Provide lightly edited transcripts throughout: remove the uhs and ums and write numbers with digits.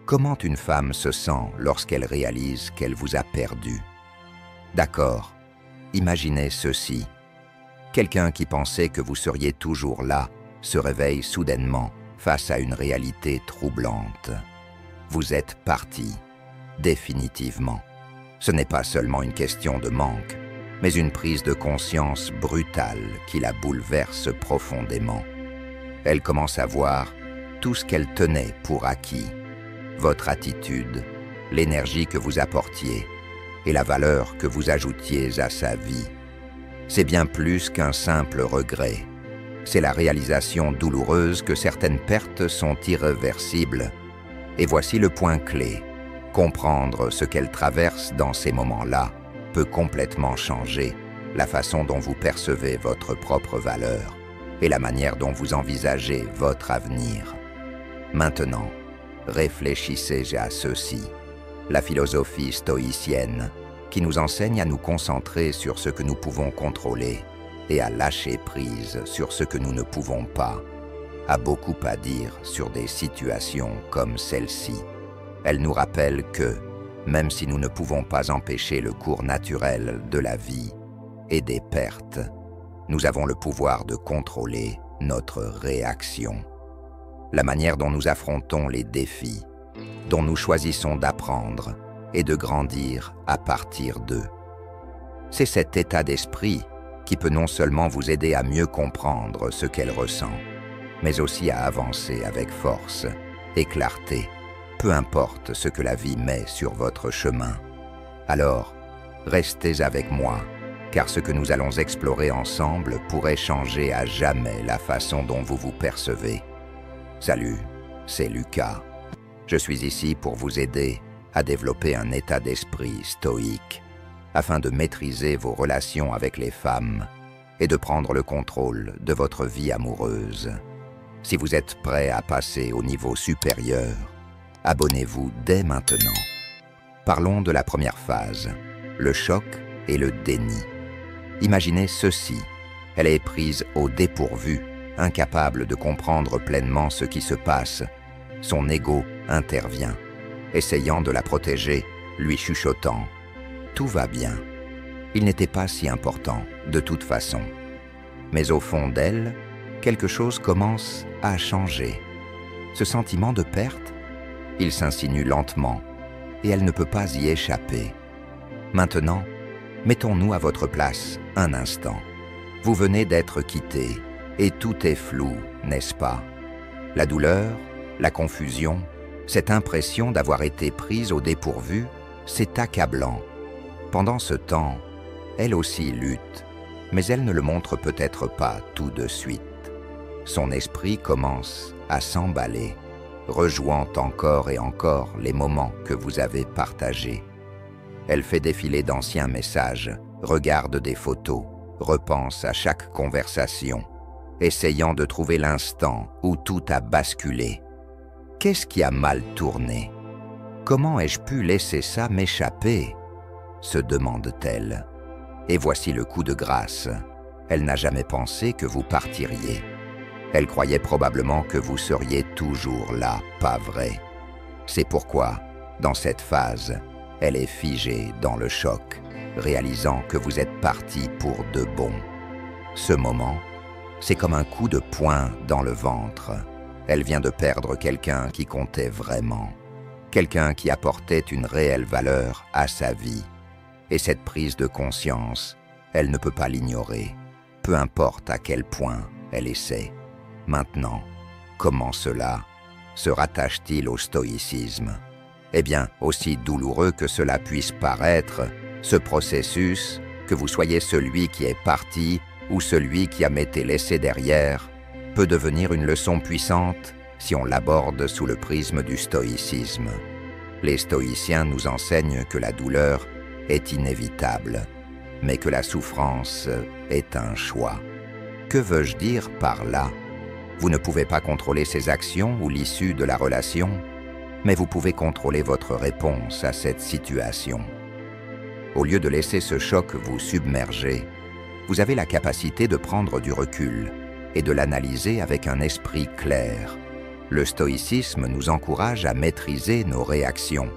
Comment une femme se sent lorsqu'elle réalise qu'elle vous a perdu? D'accord, imaginez ceci. Quelqu'un qui pensait que vous seriez toujours là se réveille soudainement face à une réalité troublante. Vous êtes parti, définitivement. Ce n'est pas seulement une question de manque, mais une prise de conscience brutale qui la bouleverse profondément. Elle commence à voir tout ce qu'elle tenait pour acquis. Votre attitude, l'énergie que vous apportiez et la valeur que vous ajoutiez à sa vie. C'est bien plus qu'un simple regret. C'est la réalisation douloureuse que certaines pertes sont irréversibles. Et voici le point clé. Comprendre ce qu'elle traverse dans ces moments-là peut complètement changer la façon dont vous percevez votre propre valeur et la manière dont vous envisagez votre avenir. Maintenant, réfléchissez à ceci. La philosophie stoïcienne qui nous enseigne à nous concentrer sur ce que nous pouvons contrôler et à lâcher prise sur ce que nous ne pouvons pas, a beaucoup à dire sur des situations comme celle-ci. Elle nous rappelle que, même si nous ne pouvons pas empêcher le cours naturel de la vie et des pertes, nous avons le pouvoir de contrôler notre réaction. La manière dont nous affrontons les défis, dont nous choisissons d'apprendre et de grandir à partir d'eux. C'est cet état d'esprit qui peut non seulement vous aider à mieux comprendre ce qu'elle ressent, mais aussi à avancer avec force et clarté, peu importe ce que la vie met sur votre chemin. Alors, restez avec moi, car ce que nous allons explorer ensemble pourrait changer à jamais la façon dont vous vous percevez. Salut, c'est Lucas. Je suis ici pour vous aider à développer un état d'esprit stoïque, afin de maîtriser vos relations avec les femmes et de prendre le contrôle de votre vie amoureuse. Si vous êtes prêt à passer au niveau supérieur, abonnez-vous dès maintenant. Parlons de la première phase, le choc et le déni. Imaginez ceci, elle est prise au dépourvu, incapable de comprendre pleinement ce qui se passe. Son ego intervient, essayant de la protéger, lui chuchotant « Tout va bien ». Il n'était pas si important, de toute façon. Mais au fond d'elle, quelque chose commence à changer. Ce sentiment de perte, il s'insinue lentement, et elle ne peut pas y échapper. Maintenant, mettons-nous à votre place un instant. Vous venez d'être quitté, et tout est flou, n'est-ce pas? La douleur, la confusion, cette impression d'avoir été prise au dépourvu, c'est accablant. Pendant ce temps, elle aussi lutte, mais elle ne le montre peut-être pas tout de suite. Son esprit commence à s'emballer, rejouant encore et encore les moments que vous avez partagés. Elle fait défiler d'anciens messages, regarde des photos, repense à chaque conversation, essayant de trouver l'instant où tout a basculé. Qu'est-ce qui a mal tourné? Comment ai-je pu laisser ça m'échapper? Se demande-t-elle. Et voici le coup de grâce. Elle n'a jamais pensé que vous partiriez. Elle croyait probablement que vous seriez toujours là, pas vrai? C'est pourquoi, dans cette phase, elle est figée dans le choc, réalisant que vous êtes parti pour de bon. Ce moment, c'est comme un coup de poing dans le ventre. Elle vient de perdre quelqu'un qui comptait vraiment, quelqu'un qui apportait une réelle valeur à sa vie. Et cette prise de conscience, elle ne peut pas l'ignorer, peu importe à quel point elle essaie. Maintenant, comment cela se rattache-t-il au stoïcisme? Eh bien, aussi douloureux que cela puisse paraître, ce processus, que vous soyez celui qui est parti ou celui qui a été laissé derrière, peut devenir une leçon puissante si on l'aborde sous le prisme du stoïcisme. Les stoïciens nous enseignent que la douleur est inévitable, mais que la souffrance est un choix. Que veux-je dire par là? Vous ne pouvez pas contrôler ses actions ou l'issue de la relation, mais vous pouvez contrôler votre réponse à cette situation. Au lieu de laisser ce choc vous submerger, vous avez la capacité de prendre du recul et de l'analyser avec un esprit clair. Le stoïcisme nous encourage à maîtriser nos réactions,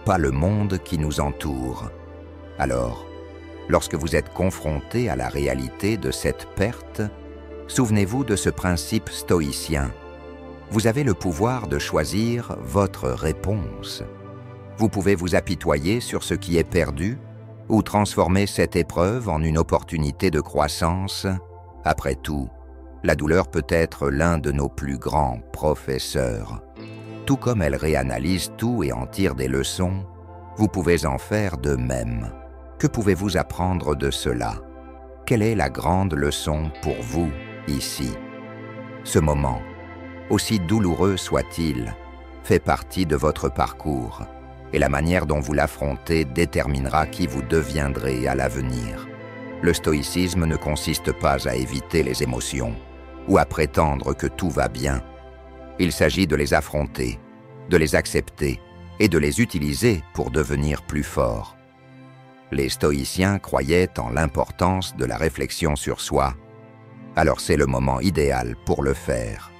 pas le monde qui nous entoure. Alors, lorsque vous êtes confronté à la réalité de cette perte, souvenez-vous de ce principe stoïcien. Vous avez le pouvoir de choisir votre réponse. Vous pouvez vous apitoyer sur ce qui est perdu ou transformer cette épreuve en une opportunité de croissance. Après tout, la douleur peut être l'un de nos plus grands professeurs. Tout comme elle réanalyse tout et en tire des leçons, vous pouvez en faire de même. Que pouvez-vous apprendre de cela? Quelle est la grande leçon pour vous ici? Ce moment, aussi douloureux soit-il, fait partie de votre parcours, et la manière dont vous l'affrontez déterminera qui vous deviendrez à l'avenir. Le stoïcisme ne consiste pas à éviter les émotions ou à prétendre que tout va bien. Il s'agit de les affronter, de les accepter et de les utiliser pour devenir plus forts. Les stoïciens croyaient en l'importance de la réflexion sur soi, alors c'est le moment idéal pour le faire.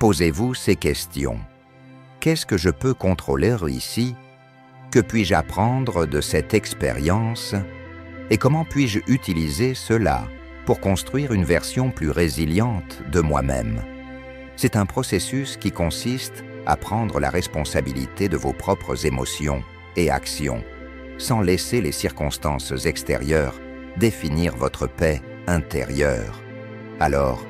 Posez-vous ces questions. Qu'est-ce que je peux contrôler ici? Que puis-je apprendre de cette expérience? Et comment puis-je utiliser cela pour construire une version plus résiliente de moi-même? C'est un processus qui consiste à prendre la responsabilité de vos propres émotions et actions, sans laisser les circonstances extérieures définir votre paix intérieure. Alors,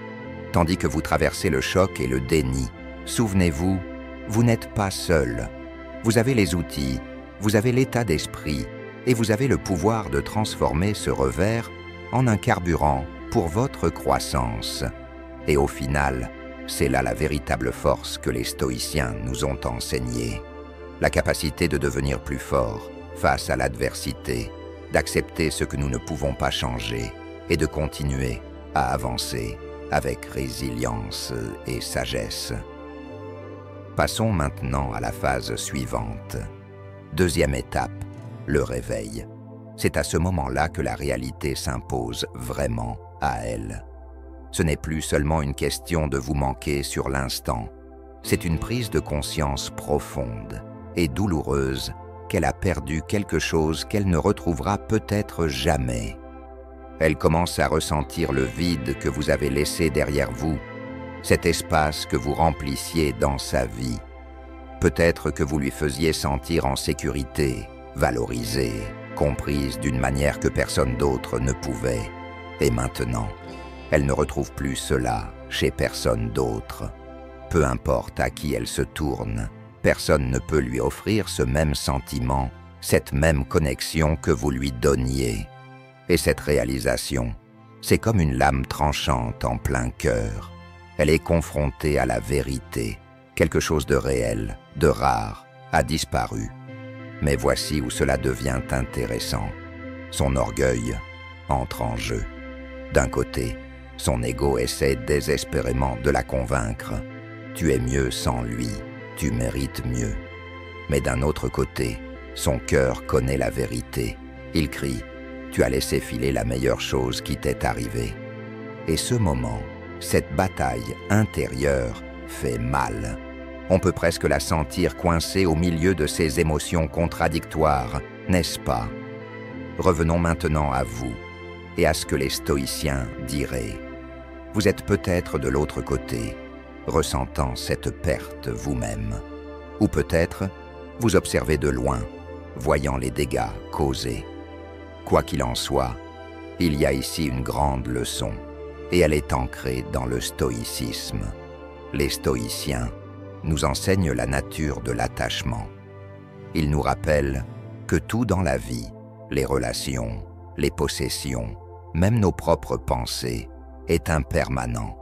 tandis que vous traversez le choc et le déni, souvenez-vous, vous n'êtes pas seul. Vous avez les outils, vous avez l'état d'esprit et vous avez le pouvoir de transformer ce revers en un carburant pour votre croissance. Et au final, c'est là la véritable force que les stoïciens nous ont enseignée. La capacité de devenir plus fort face à l'adversité, d'accepter ce que nous ne pouvons pas changer et de continuer à avancer avec résilience et sagesse. Passons maintenant à la phase suivante. Deuxième étape, le réveil. C'est à ce moment-là que la réalité s'impose vraiment à elle. Ce n'est plus seulement une question de vous manquer sur l'instant. C'est une prise de conscience profonde et douloureuse qu'elle a perdu quelque chose qu'elle ne retrouvera peut-être jamais. Elle commence à ressentir le vide que vous avez laissé derrière vous, cet espace que vous remplissiez dans sa vie. Peut-être que vous lui faisiez sentir en sécurité, valorisée, comprise d'une manière que personne d'autre ne pouvait. Et maintenant, elle ne retrouve plus cela chez personne d'autre. Peu importe à qui elle se tourne, personne ne peut lui offrir ce même sentiment, cette même connexion que vous lui donniez. Et cette réalisation, c'est comme une lame tranchante en plein cœur. Elle est confrontée à la vérité. Quelque chose de réel, de rare, a disparu. Mais voici où cela devient intéressant. Son orgueil entre en jeu. D'un côté, son ego essaie désespérément de la convaincre. Tu es mieux sans lui, tu mérites mieux. Mais d'un autre côté, son cœur connaît la vérité. Il crie, tu as laissé filer la meilleure chose qui t'est arrivée. Et ce moment, cette bataille intérieure fait mal. On peut presque la sentir coincée au milieu de ces émotions contradictoires, n'est-ce pas? Revenons maintenant à vous et à ce que les stoïciens diraient. Vous êtes peut-être de l'autre côté, ressentant cette perte vous-même. Ou peut-être, vous observez de loin, voyant les dégâts causés. Quoi qu'il en soit, il y a ici une grande leçon, et elle est ancrée dans le stoïcisme. Les stoïciens nous enseignent la nature de l'attachement. Ils nous rappellent que tout dans la vie, les relations, les possessions, même nos propres pensées, est impermanent.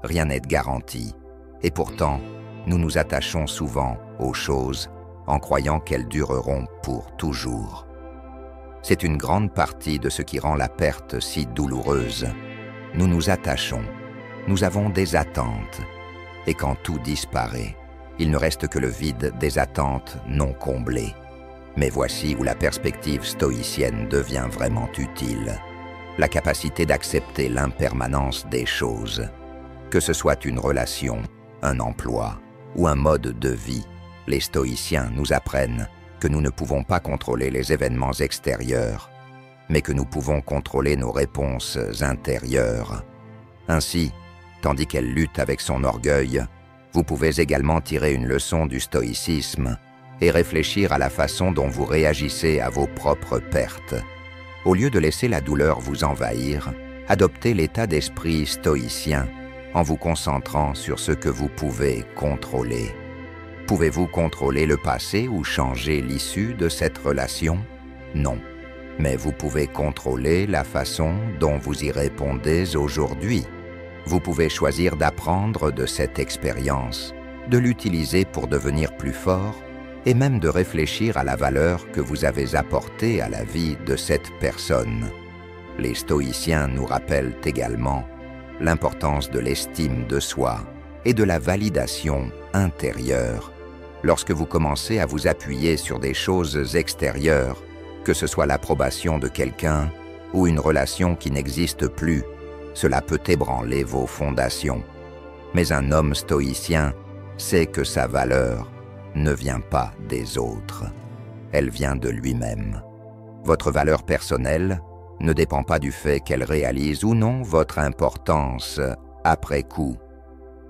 Rien n'est garanti, et pourtant, nous nous attachons souvent aux choses en croyant qu'elles dureront pour toujours. C'est une grande partie de ce qui rend la perte si douloureuse. Nous nous attachons, nous avons des attentes, et quand tout disparaît, il ne reste que le vide des attentes non comblées. Mais voici où la perspective stoïcienne devient vraiment utile. La capacité d'accepter l'impermanence des choses. Que ce soit une relation, un emploi, ou un mode de vie. Les stoïciens nous apprennent que nous ne pouvons pas contrôler les événements extérieurs, mais que nous pouvons contrôler nos réponses intérieures. Ainsi, tandis qu'elle lutte avec son orgueil, vous pouvez également tirer une leçon du stoïcisme et réfléchir à la façon dont vous réagissez à vos propres pertes. Au lieu de laisser la douleur vous envahir, adoptez l'état d'esprit stoïcien en vous concentrant sur ce que vous pouvez contrôler. Pouvez-vous contrôler le passé ou changer l'issue de cette relation? Non. Mais vous pouvez contrôler la façon dont vous y répondez aujourd'hui. Vous pouvez choisir d'apprendre de cette expérience, de l'utiliser pour devenir plus fort et même de réfléchir à la valeur que vous avez apportée à la vie de cette personne. Les stoïciens nous rappellent également l'importance de l'estime de soi et de la validation intérieure. Lorsque vous commencez à vous appuyer sur des choses extérieures, que ce soit l'approbation de quelqu'un ou une relation qui n'existe plus, cela peut ébranler vos fondations. Mais un homme stoïcien sait que sa valeur ne vient pas des autres. Elle vient de lui-même. Votre valeur personnelle ne dépend pas du fait qu'elle réalise ou non votre importance après coup.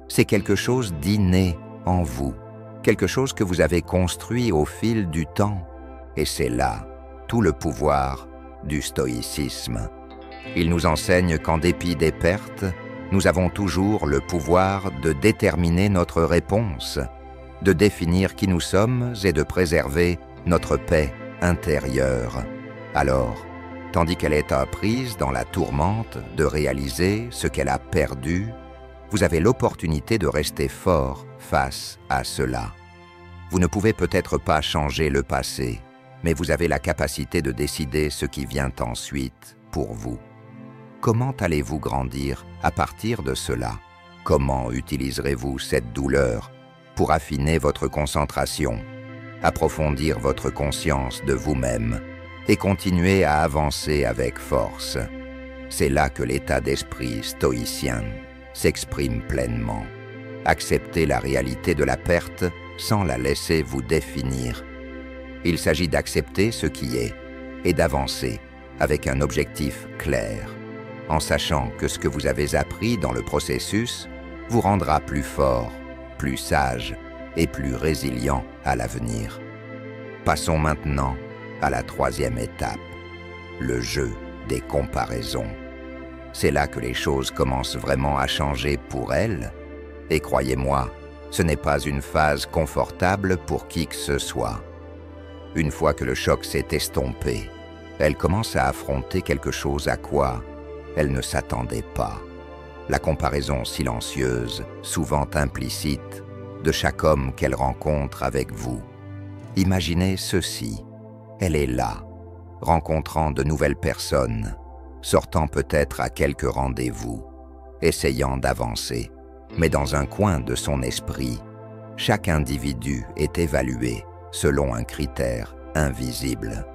C'est quelque chose d'inné en vous, quelque chose que vous avez construit au fil du temps. Et c'est là tout le pouvoir du stoïcisme. Il nous enseigne qu'en dépit des pertes, nous avons toujours le pouvoir de déterminer notre réponse, de définir qui nous sommes et de préserver notre paix intérieure. Alors, tandis qu'elle est apprise dans la tourmente de réaliser ce qu'elle a perdu, vous avez l'opportunité de rester fort face à cela. Vous ne pouvez peut-être pas changer le passé, mais vous avez la capacité de décider ce qui vient ensuite pour vous. Comment allez-vous grandir à partir de cela? Comment utiliserez-vous cette douleur pour affiner votre concentration, approfondir votre conscience de vous-même et continuer à avancer avec force? C'est là que l'état d'esprit stoïcien s'exprime pleinement. Acceptez la réalité de la perte sans la laisser vous définir. Il s'agit d'accepter ce qui est et d'avancer avec un objectif clair, en sachant que ce que vous avez appris dans le processus vous rendra plus fort, plus sage et plus résilient à l'avenir. Passons maintenant à la troisième étape, le jeu des comparaisons. C'est là que les choses commencent vraiment à changer pour elle, et croyez-moi, ce n'est pas une phase confortable pour qui que ce soit. Une fois que le choc s'est estompé, elle commence à affronter quelque chose à quoi elle ne s'attendait pas. La comparaison silencieuse, souvent implicite, de chaque homme qu'elle rencontre avec vous. Imaginez ceci, elle est là, rencontrant de nouvelles personnes, sortant peut-être à quelques rendez-vous, essayant d'avancer, mais dans un coin de son esprit, chaque individu est évalué selon un critère invisible.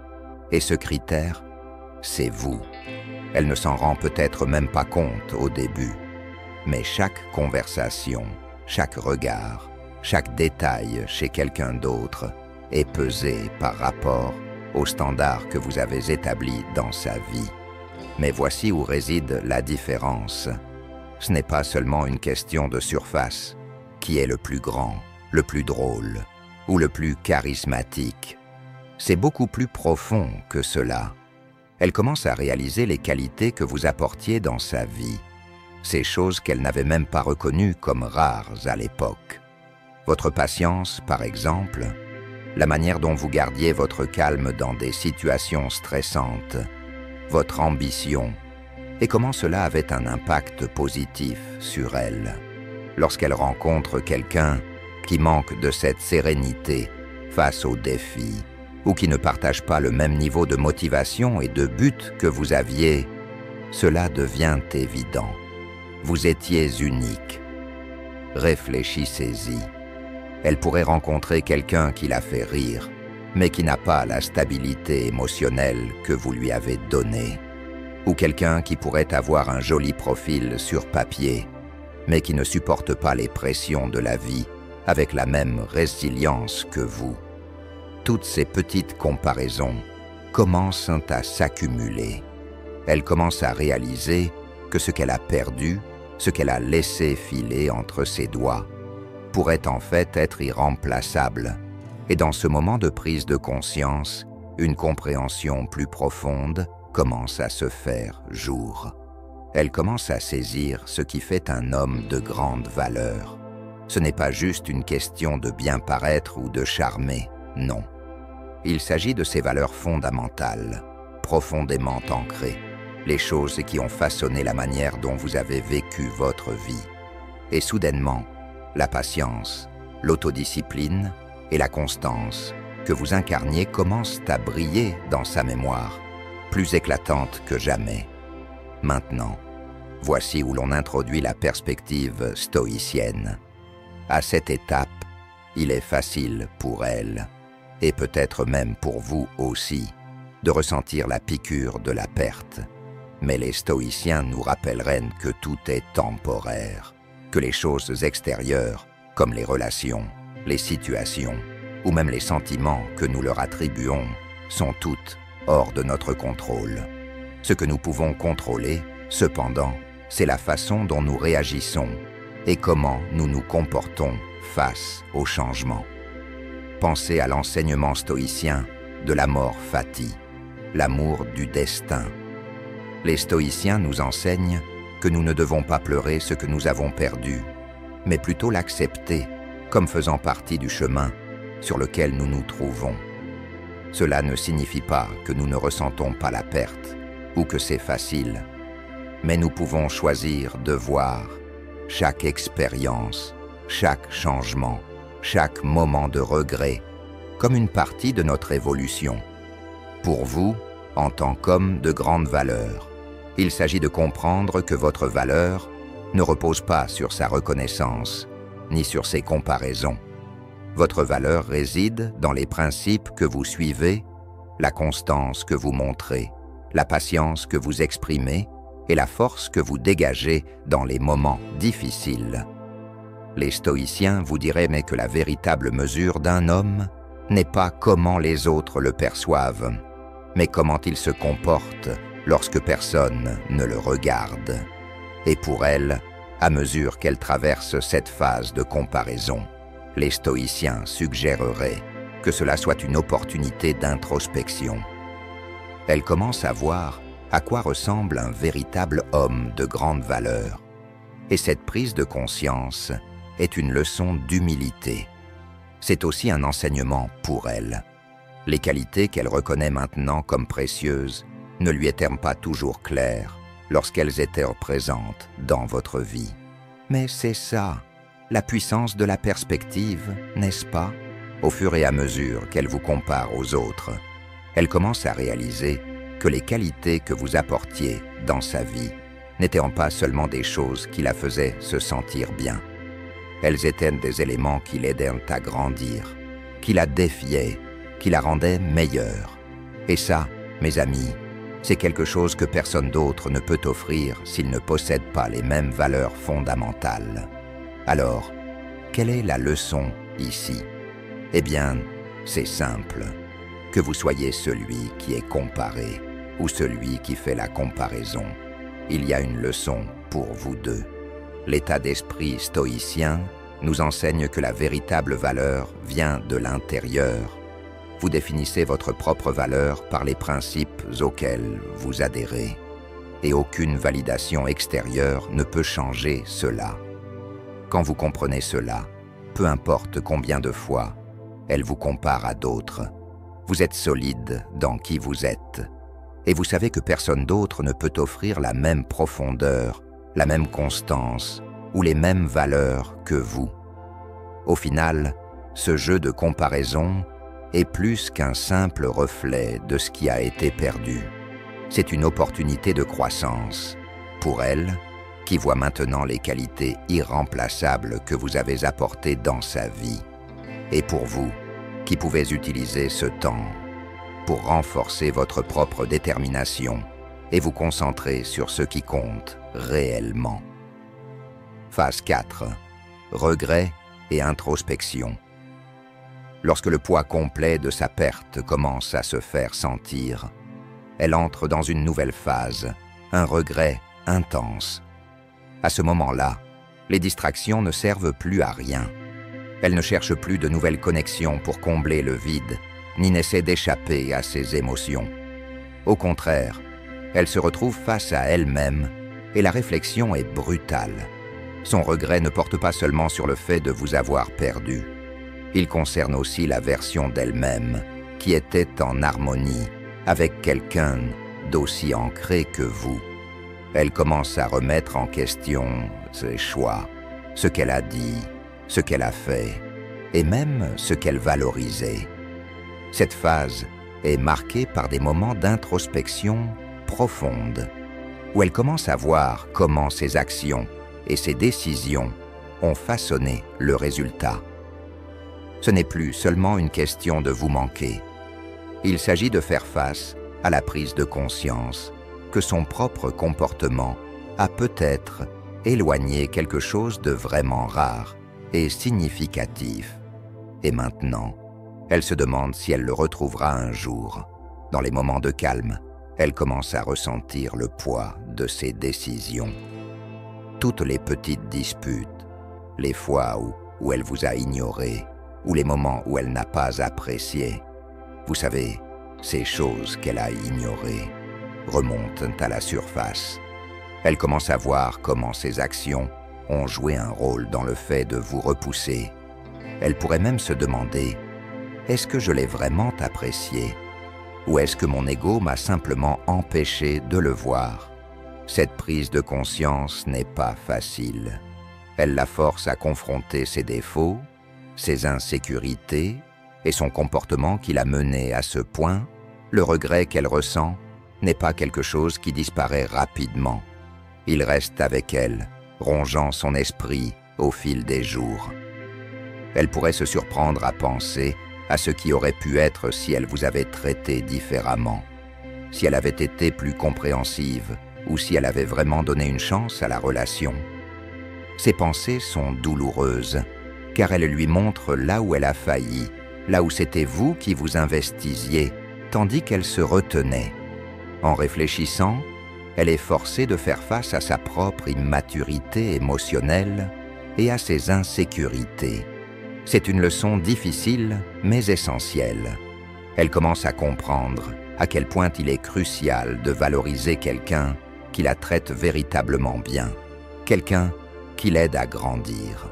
Et ce critère, c'est vous. Elle ne s'en rend peut-être même pas compte au début, mais chaque conversation, chaque regard, chaque détail chez quelqu'un d'autre est pesé par rapport aux standards que vous avez établis dans sa vie. Mais voici où réside la différence. Ce n'est pas seulement une question de surface, qui est le plus grand, le plus drôle ou le plus charismatique. C'est beaucoup plus profond que cela. Elle commence à réaliser les qualités que vous apportiez dans sa vie, ces choses qu'elle n'avait même pas reconnues comme rares à l'époque. Votre patience, par exemple, la manière dont vous gardiez votre calme dans des situations stressantes, votre ambition, et comment cela avait un impact positif sur elle. Lorsqu'elle rencontre quelqu'un qui manque de cette sérénité face aux défis, ou qui ne partage pas le même niveau de motivation et de but que vous aviez, cela devient évident. Vous étiez unique. Réfléchissez-y. Elle pourrait rencontrer quelqu'un qui la fait rire, mais qui n'a pas la stabilité émotionnelle que vous lui avez donnée. Ou quelqu'un qui pourrait avoir un joli profil sur papier, mais qui ne supporte pas les pressions de la vie avec la même résilience que vous. Toutes ces petites comparaisons commencent à s'accumuler. Elle commence à réaliser que ce qu'elle a perdu, ce qu'elle a laissé filer entre ses doigts, pourrait en fait être irremplaçable. Et dans ce moment de prise de conscience, une compréhension plus profonde commence à se faire jour. Elle commence à saisir ce qui fait un homme de grande valeur. Ce n'est pas juste une question de bien paraître ou de charmer, non. Il s'agit de ces valeurs fondamentales, profondément ancrées, les choses qui ont façonné la manière dont vous avez vécu votre vie. Et soudainement, la patience, l'autodiscipline et la constance que vous incarniez commencent à briller dans sa mémoire, plus éclatante que jamais. Maintenant, voici où l'on introduit la perspective stoïcienne. À cette étape, il est facile pour elle, et peut-être même pour vous aussi, de ressentir la piqûre de la perte. Mais les stoïciens nous rappelleraient que tout est temporaire, que les choses extérieures, comme les relations, les situations, ou même les sentiments que nous leur attribuons, sont toutes hors de notre contrôle. Ce que nous pouvons contrôler, cependant, c'est la façon dont nous réagissons et comment nous nous comportons face au changement. Pensez à l'enseignement stoïcien de la mort fati, l'amour du destin. Les stoïciens nous enseignent que nous ne devons pas pleurer ce que nous avons perdu, mais plutôt l'accepter comme faisant partie du chemin sur lequel nous nous trouvons. Cela ne signifie pas que nous ne ressentons pas la perte ou que c'est facile, mais nous pouvons choisir de voir chaque expérience, chaque changement, chaque moment de regret comme une partie de notre évolution. Pour vous, en tant qu'homme de grande valeur, il s'agit de comprendre que votre valeur ne repose pas sur sa reconnaissance, ni sur ses comparaisons. Votre valeur réside dans les principes que vous suivez, la constance que vous montrez, la patience que vous exprimez et la force que vous dégagez dans les moments difficiles. Les stoïciens vous diraient mais que la véritable mesure d'un homme n'est pas comment les autres le perçoivent, mais comment il se comporte lorsque personne ne le regarde. Et pour elle, à mesure qu'elle traverse cette phase de comparaison, les stoïciens suggéreraient que cela soit une opportunité d'introspection. Elle commence à voir à quoi ressemble un véritable homme de grande valeur. Et cette prise de conscience est une leçon d'humilité. C'est aussi un enseignement pour elle. Les qualités qu'elle reconnaît maintenant comme précieuses ne lui étaient pas toujours claires lorsqu'elles étaient présentes dans votre vie. Mais c'est ça, la puissance de la perspective, n'est-ce pas? Au fur et à mesure qu'elle vous compare aux autres, elle commence à réaliser que les qualités que vous apportiez dans sa vie n'étaient pas seulement des choses qui la faisaient se sentir bien. Elles étaient des éléments qui l'aidaient à grandir, qui la défiaient, qui la rendaient meilleure. Et ça, mes amis, c'est quelque chose que personne d'autre ne peut offrir s'il ne possède pas les mêmes valeurs fondamentales. Alors, quelle est la leçon ici? Eh bien, c'est simple. Que vous soyez celui qui est comparé ou celui qui fait la comparaison, il y a une leçon pour vous deux. L'état d'esprit stoïcien nous enseigne que la véritable valeur vient de l'intérieur. Vous définissez votre propre valeur par les principes auxquels vous adhérez. Et aucune validation extérieure ne peut changer cela. Quand vous comprenez cela, peu importe combien de fois elle vous compare à d'autres, vous êtes solide dans qui vous êtes. Et vous savez que personne d'autre ne peut offrir la même profondeur, la même constance ou les mêmes valeurs que vous. Au final, ce jeu de comparaison est plus qu'un simple reflet de ce qui a été perdu. C'est une opportunité de croissance pour elle, qui voit maintenant les qualités irremplaçables que vous avez apportées dans sa vie. Et pour vous, qui pouvez utiliser ce temps pour renforcer votre propre détermination et vous concentrer sur ce qui compte réellement. Phase 4. Regret et introspection. Lorsque le poids complet de sa perte commence à se faire sentir, elle entre dans une nouvelle phase, un regret intense. À ce moment-là, les distractions ne servent plus à rien. Elle ne cherche plus de nouvelles connexions pour combler le vide, ni n'essaie d'échapper à ses émotions. Au contraire, elle se retrouve face à elle-même et la réflexion est brutale. Son regret ne porte pas seulement sur le fait de vous avoir perdu. Il concerne aussi la version d'elle-même qui était en harmonie avec quelqu'un d'aussi ancré que vous. Elle commence à remettre en question ses choix, ce qu'elle a dit, ce qu'elle a fait, et même ce qu'elle valorisait. Cette phase est marquée par des moments d'introspection profonde, où elle commence à voir comment ses actions et ses décisions ont façonné le résultat. Ce n'est plus seulement une question de vous manquer. Il s'agit de faire face à la prise de conscience que son propre comportement a peut-être éloigné quelque chose de vraiment rare et significatif. Et maintenant, elle se demande si elle le retrouvera un jour. Dans les moments de calme, elle commence à ressentir le poids de ses décisions. Toutes les petites disputes, les fois où elle vous a ignoré, ou les moments où elle n'a pas apprécié, vous savez, ces choses qu'elle a ignorées remontent à la surface. Elle commence à voir comment ses actions ont joué un rôle dans le fait de vous repousser. Elle pourrait même se demander, est-ce que je l'ai vraiment apprécié? Ou est-ce que mon ego m'a simplement empêché de le voir? Cette prise de conscience n'est pas facile. Elle la force à confronter ses défauts, ses insécurités et son comportement qui l'a mené à ce point. Le regret qu'elle ressent n'est pas quelque chose qui disparaît rapidement. Il reste avec elle, rongeant son esprit au fil des jours. Elle pourrait se surprendre à penser à ce qui aurait pu être si elle vous avait traité différemment, si elle avait été plus compréhensive ou si elle avait vraiment donné une chance à la relation. Ces pensées sont douloureuses, car elles lui montrent là où elle a failli, là où c'était vous qui vous investisiez, tandis qu'elle se retenait. En réfléchissant, elle est forcée de faire face à sa propre immaturité émotionnelle et à ses insécurités. C'est une leçon difficile, mais essentielle. Elle commence à comprendre à quel point il est crucial de valoriser quelqu'un qui la traite véritablement bien, quelqu'un qui l'aide à grandir.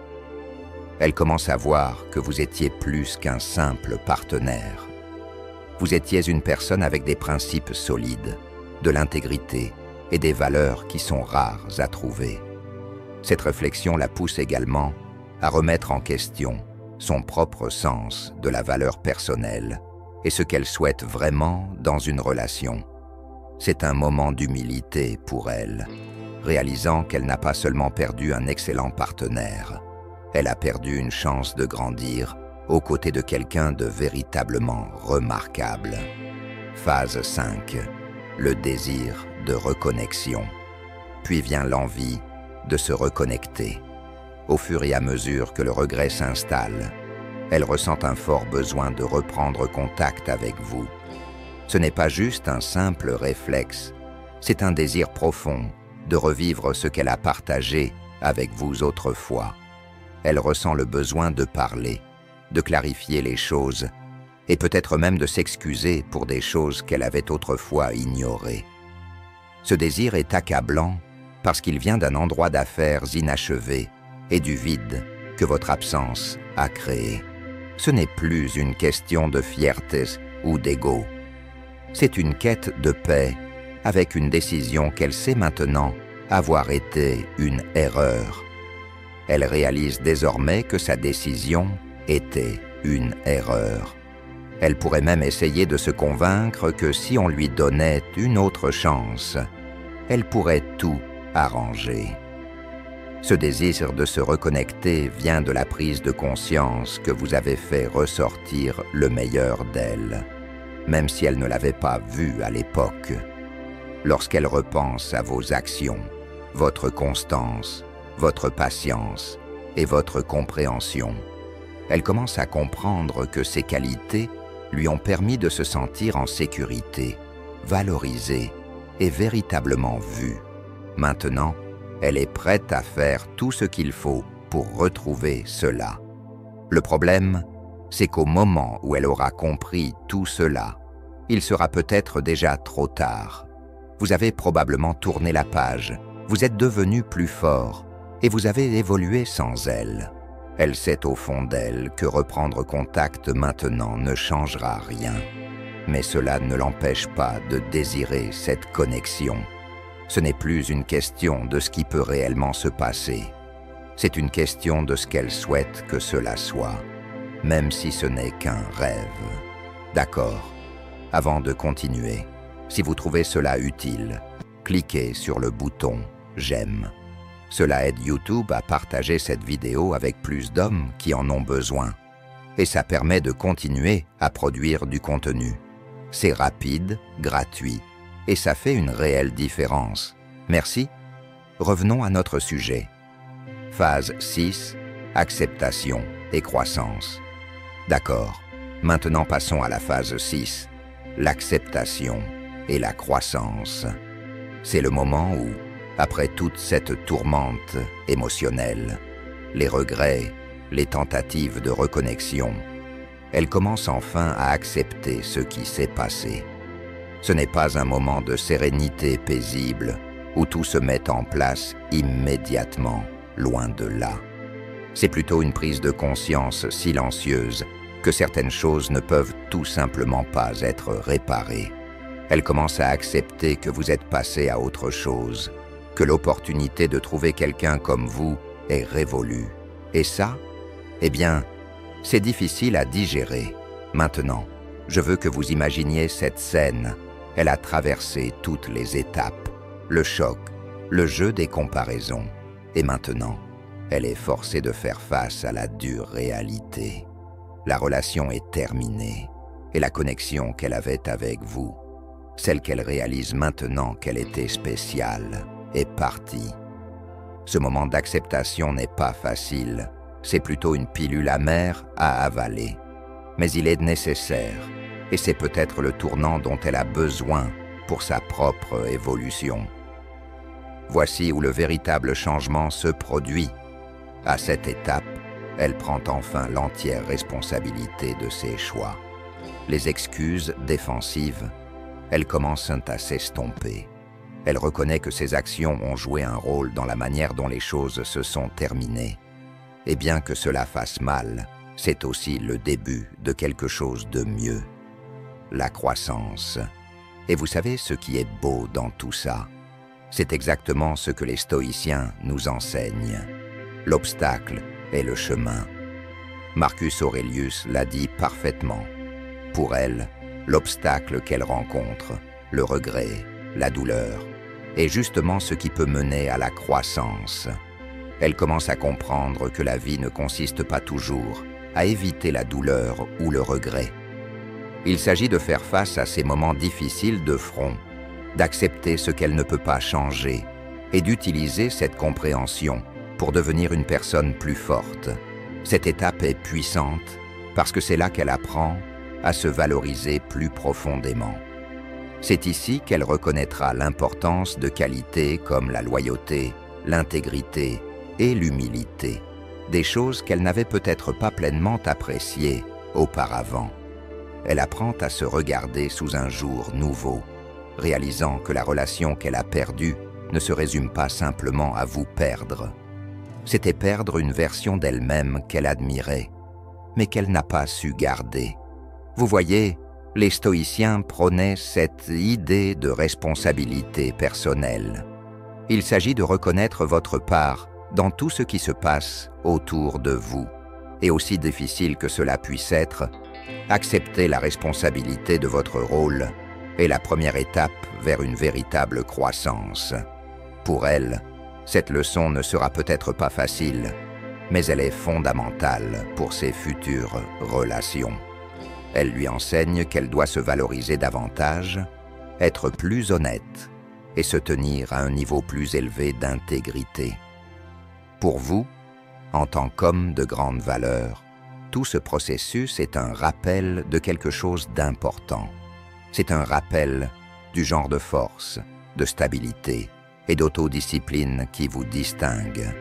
Elle commence à voir que vous étiez plus qu'un simple partenaire. Vous étiez une personne avec des principes solides, de l'intégrité et des valeurs qui sont rares à trouver. Cette réflexion la pousse également à remettre en question son propre sens de la valeur personnelle et ce qu'elle souhaite vraiment dans une relation. C'est un moment d'humilité pour elle, réalisant qu'elle n'a pas seulement perdu un excellent partenaire, elle a perdu une chance de grandir aux côtés de quelqu'un de véritablement remarquable. Phase 5. Le désir de reconnexion. Puis vient l'envie de se reconnecter. Au fur et à mesure que le regret s'installe, elle ressent un fort besoin de reprendre contact avec vous. Ce n'est pas juste un simple réflexe, c'est un désir profond de revivre ce qu'elle a partagé avec vous autrefois. Elle ressent le besoin de parler, de clarifier les choses, et peut-être même de s'excuser pour des choses qu'elle avait autrefois ignorées. Ce désir est accablant parce qu'il vient d'un endroit d'affaires inachevé et du vide que votre absence a créé. Ce n'est plus une question de fierté ou d'ego. C'est une quête de paix avec une décision qu'elle sait maintenant avoir été une erreur. Elle réalise désormais que sa décision était une erreur. Elle pourrait même essayer de se convaincre que si on lui donnait une autre chance, elle pourrait tout arranger. Ce désir de se reconnecter vient de la prise de conscience que vous avez fait ressortir le meilleur d'elle, même si elle ne l'avait pas vu à l'époque. Lorsqu'elle repense à vos actions, votre constance, votre patience et votre compréhension. Elle commence à comprendre que ses qualités lui ont permis de se sentir en sécurité, valorisée et véritablement vue. Maintenant, elle est prête à faire tout ce qu'il faut pour retrouver cela. Le problème, c'est qu'au moment où elle aura compris tout cela, il sera peut-être déjà trop tard. Vous avez probablement tourné la page, vous êtes devenu plus fort et vous avez évolué sans elle. Elle sait au fond d'elle que reprendre contact maintenant ne changera rien. Mais cela ne l'empêche pas de désirer cette connexion. Ce n'est plus une question de ce qui peut réellement se passer. C'est une question de ce qu'elle souhaite que cela soit, même si ce n'est qu'un rêve. D'accord. Avant de continuer, si vous trouvez cela utile, cliquez sur le bouton « J'aime ». Cela aide YouTube à partager cette vidéo avec plus d'hommes qui en ont besoin. Et ça permet de continuer à produire du contenu. C'est rapide, gratuit, et ça fait une réelle différence. Merci. Revenons à notre sujet. Phase 6, acceptation et croissance. D'accord. Maintenant passons à la phase 6, l'acceptation et la croissance. C'est le moment où, après toute cette tourmente émotionnelle, les regrets, les tentatives de reconnexion, elle commence enfin à accepter ce qui s'est passé. Ce n'est pas un moment de sérénité paisible où tout se met en place immédiatement, loin de là. C'est plutôt une prise de conscience silencieuse que certaines choses ne peuvent tout simplement pas être réparées. Elle commence à accepter que vous êtes passé à autre chose, que l'opportunité de trouver quelqu'un comme vous est révolue. Et ça, eh bien, c'est difficile à digérer. Maintenant, je veux que vous imaginiez cette scène. Elle a traversé toutes les étapes, le choc, le jeu des comparaisons. Et maintenant, elle est forcée de faire face à la dure réalité. La relation est terminée et la connexion qu'elle avait avec vous, celle qu'elle réalise maintenant qu'elle était spéciale, est partie. Ce moment d'acceptation n'est pas facile, c'est plutôt une pilule amère à avaler. Mais il est nécessaire, et c'est peut-être le tournant dont elle a besoin pour sa propre évolution. Voici où le véritable changement se produit. À cette étape, elle prend enfin l'entière responsabilité de ses choix. Les excuses défensives, elles commencent à s'estomper. Elle reconnaît que ses actions ont joué un rôle dans la manière dont les choses se sont terminées. Et bien que cela fasse mal, c'est aussi le début de quelque chose de mieux. La croissance. Et vous savez ce qui est beau dans tout ça? C'est exactement ce que les stoïciens nous enseignent. L'obstacle est le chemin. Marcus Aurelius l'a dit parfaitement. Pour elle, l'obstacle qu'elle rencontre, le regret, la douleur, est justement ce qui peut mener à la croissance. Elle commence à comprendre que la vie ne consiste pas toujours à éviter la douleur ou le regret. Il s'agit de faire face à ces moments difficiles de front, d'accepter ce qu'elle ne peut pas changer et d'utiliser cette compréhension pour devenir une personne plus forte. Cette étape est puissante parce que c'est là qu'elle apprend à se valoriser plus profondément. C'est ici qu'elle reconnaîtra l'importance de qualités comme la loyauté, l'intégrité et l'humilité, des choses qu'elle n'avait peut-être pas pleinement appréciées auparavant. Elle apprend à se regarder sous un jour nouveau, réalisant que la relation qu'elle a perdue ne se résume pas simplement à vous perdre. C'était perdre une version d'elle-même qu'elle admirait, mais qu'elle n'a pas su garder. Vous voyez, les stoïciens prônaient cette idée de responsabilité personnelle. Il s'agit de reconnaître votre part dans tout ce qui se passe autour de vous. Et aussi difficile que cela puisse être, accepter la responsabilité de votre rôle est la première étape vers une véritable croissance. Pour elle, cette leçon ne sera peut-être pas facile, mais elle est fondamentale pour ses futures relations. Elle lui enseigne qu'elle doit se valoriser davantage, être plus honnête et se tenir à un niveau plus élevé d'intégrité. Pour vous, en tant qu'homme de grande valeur, tout ce processus est un rappel de quelque chose d'important. C'est un rappel du genre de force, de stabilité et d'autodiscipline qui vous distingue.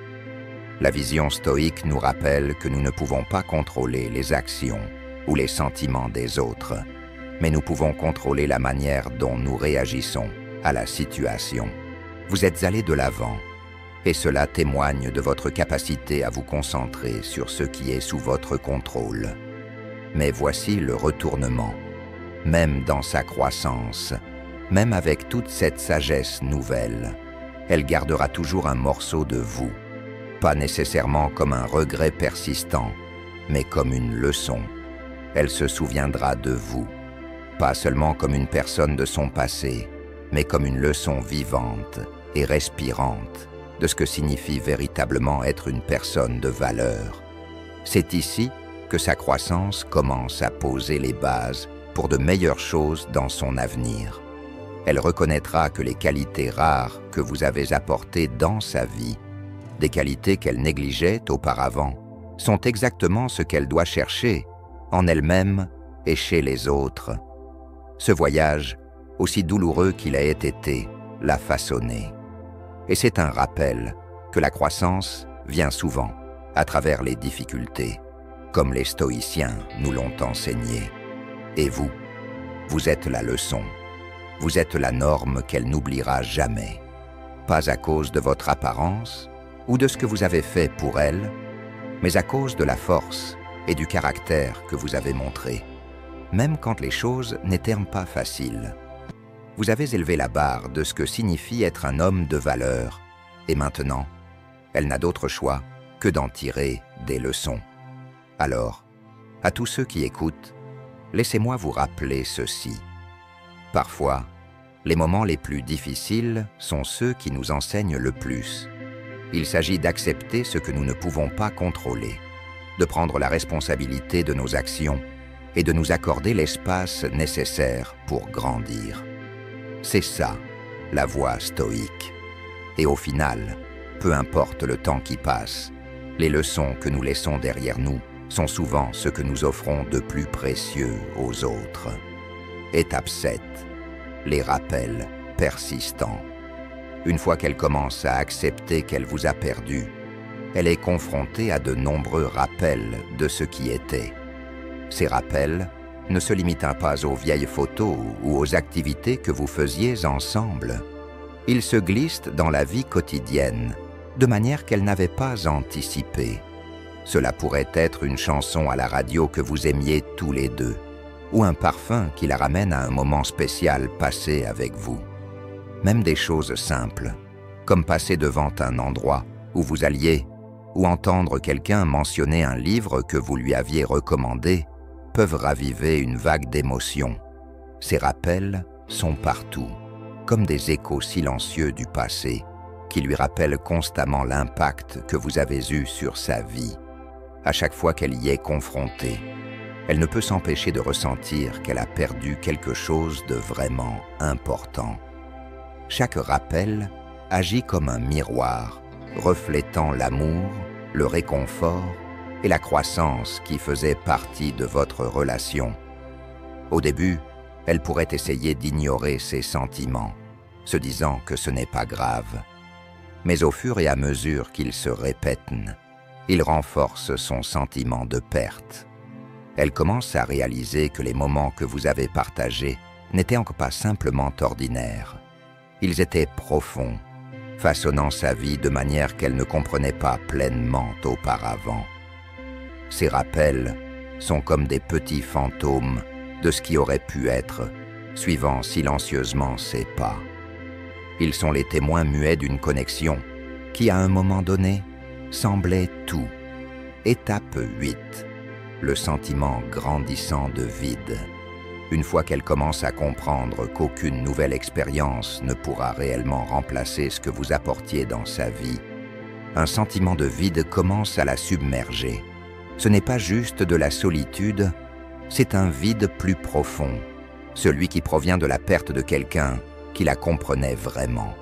La vision stoïque nous rappelle que nous ne pouvons pas contrôler les actions ou les sentiments des autres, mais nous pouvons contrôler la manière dont nous réagissons à la situation. Vous êtes allé de l'avant, et cela témoigne de votre capacité à vous concentrer sur ce qui est sous votre contrôle. Mais voici le retournement. Même dans sa croissance, même avec toute cette sagesse nouvelle, elle gardera toujours un morceau de vous, pas nécessairement comme un regret persistant, mais comme une leçon. Elle se souviendra de vous, pas seulement comme une personne de son passé, mais comme une leçon vivante et respirante de ce que signifie véritablement être une personne de valeur. C'est ici que sa croissance commence à poser les bases pour de meilleures choses dans son avenir. Elle reconnaîtra que les qualités rares que vous avez apportées dans sa vie, des qualités qu'elle négligeait auparavant, sont exactement ce qu'elle doit chercher en elle-même et chez les autres. Ce voyage, aussi douloureux qu'il ait été, l'a façonné. Et c'est un rappel que la croissance vient souvent à travers les difficultés, comme les stoïciens nous l'ont enseigné. Et vous, vous êtes la leçon. Vous êtes la norme qu'elle n'oubliera jamais. Pas à cause de votre apparence ou de ce que vous avez fait pour elle, mais à cause de la force et du caractère que vous avez montré, même quand les choses n'étaient pas faciles. Vous avez élevé la barre de ce que signifie être un homme de valeur, et maintenant, elle n'a d'autre choix que d'en tirer des leçons. Alors, à tous ceux qui écoutent, laissez-moi vous rappeler ceci. Parfois, les moments les plus difficiles sont ceux qui nous enseignent le plus. Il s'agit d'accepter ce que nous ne pouvons pas contrôler, de prendre la responsabilité de nos actions et de nous accorder l'espace nécessaire pour grandir. C'est ça, la voie stoïque. Et au final, peu importe le temps qui passe, les leçons que nous laissons derrière nous sont souvent ce que nous offrons de plus précieux aux autres. Étape 7. Les rappels persistants. Une fois qu'elle commence à accepter qu'elle vous a perdu, elle est confrontée à de nombreux rappels de ce qui était. Ces rappels ne se limitent pas aux vieilles photos ou aux activités que vous faisiez ensemble. Ils se glissent dans la vie quotidienne, de manière qu'elle n'avait pas anticipé. Cela pourrait être une chanson à la radio que vous aimiez tous les deux, ou un parfum qui la ramène à un moment spécial passé avec vous. Même des choses simples, comme passer devant un endroit où vous alliez, ou entendre quelqu'un mentionner un livre que vous lui aviez recommandé, peuvent raviver une vague d'émotions. Ces rappels sont partout, comme des échos silencieux du passé, qui lui rappellent constamment l'impact que vous avez eu sur sa vie. À chaque fois qu'elle y est confrontée, elle ne peut s'empêcher de ressentir qu'elle a perdu quelque chose de vraiment important. Chaque rappel agit comme un miroir, reflétant l'amour, le réconfort et la croissance qui faisaient partie de votre relation. Au début, elle pourrait essayer d'ignorer ses sentiments, se disant que ce n'est pas grave. Mais au fur et à mesure qu'ils se répètent, il renforce son sentiment de perte. Elle commence à réaliser que les moments que vous avez partagés n'étaient encore pas simplement ordinaires. Ils étaient profonds, façonnant sa vie de manière qu'elle ne comprenait pas pleinement auparavant. Ces rappels sont comme des petits fantômes de ce qui aurait pu être, suivant silencieusement ses pas. Ils sont les témoins muets d'une connexion qui, à un moment donné, semblait tout. Étape 8. Le sentiment grandissant de vide. Une fois qu'elle commence à comprendre qu'aucune nouvelle expérience ne pourra réellement remplacer ce que vous apportiez dans sa vie, un sentiment de vide commence à la submerger. Ce n'est pas juste de la solitude, c'est un vide plus profond, celui qui provient de la perte de quelqu'un qui la comprenait vraiment.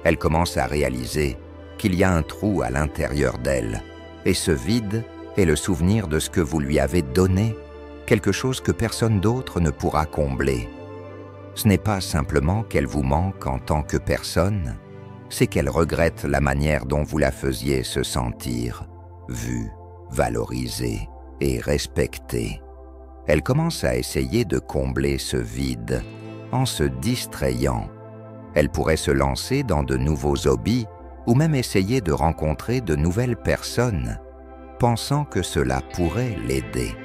Elle commence à réaliser qu'il y a un trou à l'intérieur d'elle Et ce vide est le souvenir de ce que vous lui avez donné, quelque chose que personne d'autre ne pourra combler. Ce n'est pas simplement qu'elle vous manque en tant que personne, c'est qu'elle regrette la manière dont vous la faisiez se sentir, vue, valorisée et respectée. Elle commence à essayer de combler ce vide en se distrayant. Elle pourrait se lancer dans de nouveaux hobbies ou même essayer de rencontrer de nouvelles personnes, pensant que cela pourrait l'aider.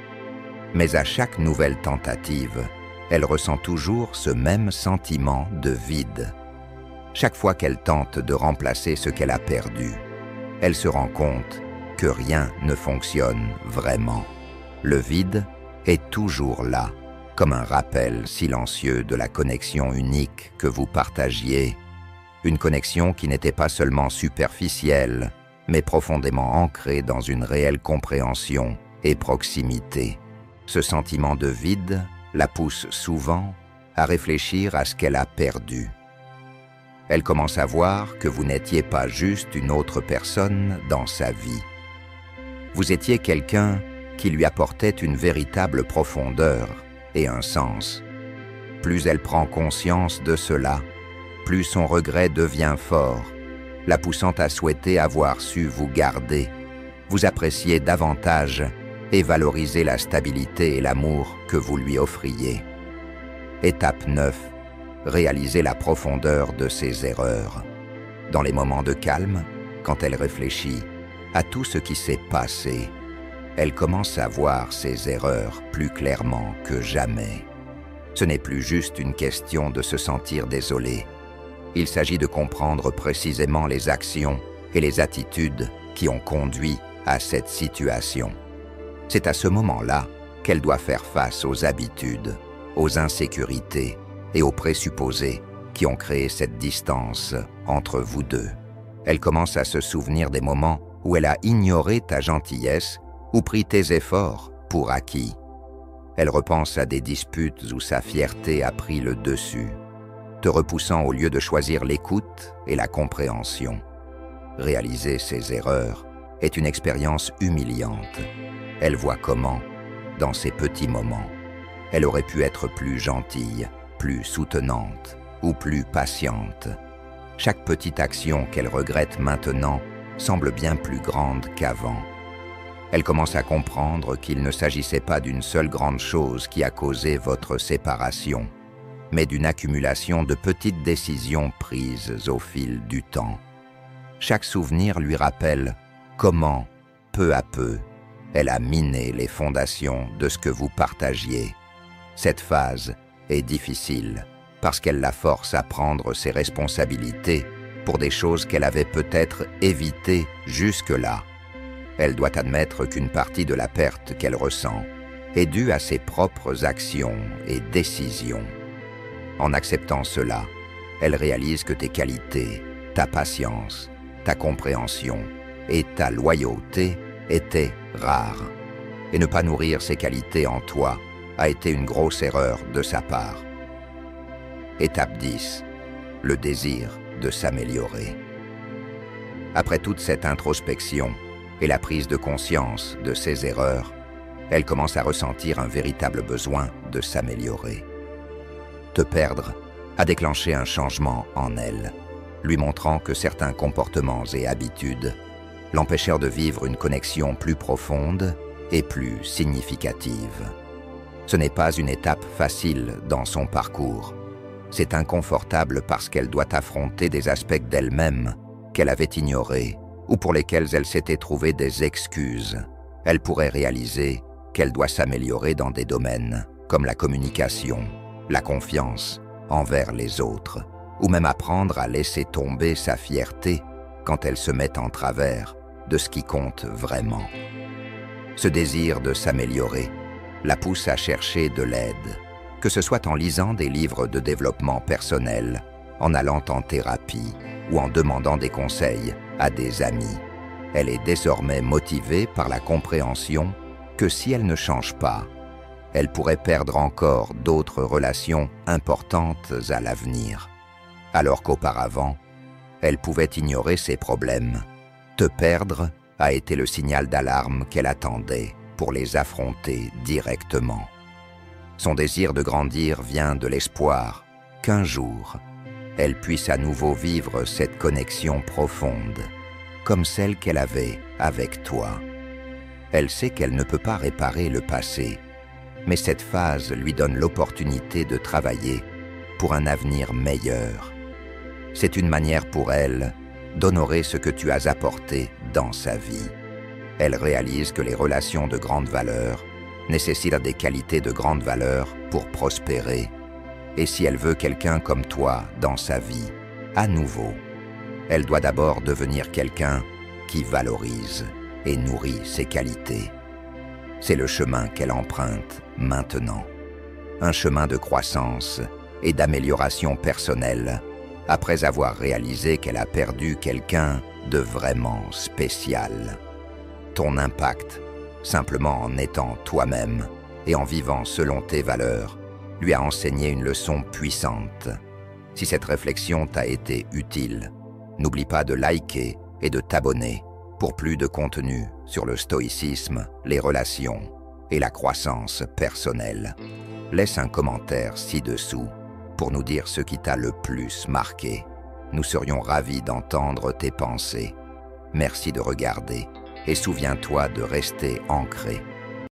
Mais à chaque nouvelle tentative, elle ressent toujours ce même sentiment de vide. Chaque fois qu'elle tente de remplacer ce qu'elle a perdu, elle se rend compte que rien ne fonctionne vraiment. Le vide est toujours là, comme un rappel silencieux de la connexion unique que vous partagiez, une connexion qui n'était pas seulement superficielle, mais profondément ancrée dans une réelle compréhension et proximité. Ce sentiment de vide la pousse souvent à réfléchir à ce qu'elle a perdu. Elle commence à voir que vous n'étiez pas juste une autre personne dans sa vie. Vous étiez quelqu'un qui lui apportait une véritable profondeur et un sens. Plus elle prend conscience de cela, plus son regret devient fort, la poussant à souhaiter avoir su vous garder, vous apprécier davantage et valoriser la stabilité et l'amour que vous lui offriez. Étape 9. Réaliser la profondeur de ses erreurs. Dans les moments de calme, quand elle réfléchit à tout ce qui s'est passé, elle commence à voir ses erreurs plus clairement que jamais. Ce n'est plus juste une question de se sentir désolé. Il s'agit de comprendre précisément les actions et les attitudes qui ont conduit à cette situation. C'est à ce moment-là qu'elle doit faire face aux habitudes, aux insécurités et aux présupposés qui ont créé cette distance entre vous deux. Elle commence à se souvenir des moments où elle a ignoré ta gentillesse ou pris tes efforts pour acquis. Elle repense à des disputes où sa fierté a pris le dessus, te repoussant au lieu de choisir l'écoute et la compréhension. Réaliser ses erreurs est une expérience humiliante. Elle voit comment, dans ces petits moments, elle aurait pu être plus gentille, plus soutenante ou plus patiente. Chaque petite action qu'elle regrette maintenant semble bien plus grande qu'avant. Elle commence à comprendre qu'il ne s'agissait pas d'une seule grande chose qui a causé votre séparation, mais d'une accumulation de petites décisions prises au fil du temps. Chaque souvenir lui rappelle comment, peu à peu, elle a miné les fondations de ce que vous partagiez. Cette phase est difficile parce qu'elle la force à prendre ses responsabilités pour des choses qu'elle avait peut-être évitées jusque-là. Elle doit admettre qu'une partie de la perte qu'elle ressent est due à ses propres actions et décisions. En acceptant cela, elle réalise que tes qualités, ta patience, ta compréhension et ta loyauté étaient rares. Et ne pas nourrir ces qualités en toi a été une grosse erreur de sa part. Étape 10. Le désir de s'améliorer. Après toute cette introspection et la prise de conscience de ses erreurs, elle commence à ressentir un véritable besoin de s'améliorer. Te perdre a déclenché un changement en elle, lui montrant que certains comportements et habitudes l'empêchèrent de vivre une connexion plus profonde et plus significative. Ce n'est pas une étape facile dans son parcours. C'est inconfortable parce qu'elle doit affronter des aspects d'elle-même qu'elle avait ignorés ou pour lesquels elle s'était trouvé des excuses. Elle pourrait réaliser qu'elle doit s'améliorer dans des domaines comme la communication, la confiance envers les autres, ou même apprendre à laisser tomber sa fierté quand elle se met en travers de ce qui compte vraiment. Ce désir de s'améliorer la pousse à chercher de l'aide, que ce soit en lisant des livres de développement personnel, en allant en thérapie ou en demandant des conseils à des amis. Elle est désormais motivée par la compréhension que si elle ne change pas, elle pourrait perdre encore d'autres relations importantes à l'avenir, alors qu'auparavant, elle pouvait ignorer ses problèmes. Te perdre a été le signal d'alarme qu'elle attendait pour les affronter directement. Son désir de grandir vient de l'espoir qu'un jour, elle puisse à nouveau vivre cette connexion profonde, comme celle qu'elle avait avec toi. Elle sait qu'elle ne peut pas réparer le passé, mais cette phase lui donne l'opportunité de travailler pour un avenir meilleur. C'est une manière pour elle d'honorer ce que tu as apporté dans sa vie. Elle réalise que les relations de grande valeur nécessitent des qualités de grande valeur pour prospérer. Et si elle veut quelqu'un comme toi dans sa vie, à nouveau, elle doit d'abord devenir quelqu'un qui valorise et nourrit ses qualités. C'est le chemin qu'elle emprunte maintenant. Un chemin de croissance et d'amélioration personnelle après avoir réalisé qu'elle a perdu quelqu'un de vraiment spécial. Ton impact, simplement en étant toi-même et en vivant selon tes valeurs, lui a enseigné une leçon puissante. Si cette réflexion t'a été utile, n'oublie pas de liker et de t'abonner pour plus de contenu sur le stoïcisme, les relations et la croissance personnelle. Laisse un commentaire ci-dessous pour nous dire ce qui t'a le plus marqué. Nous serions ravis d'entendre tes pensées. Merci de regarder et souviens-toi de rester ancré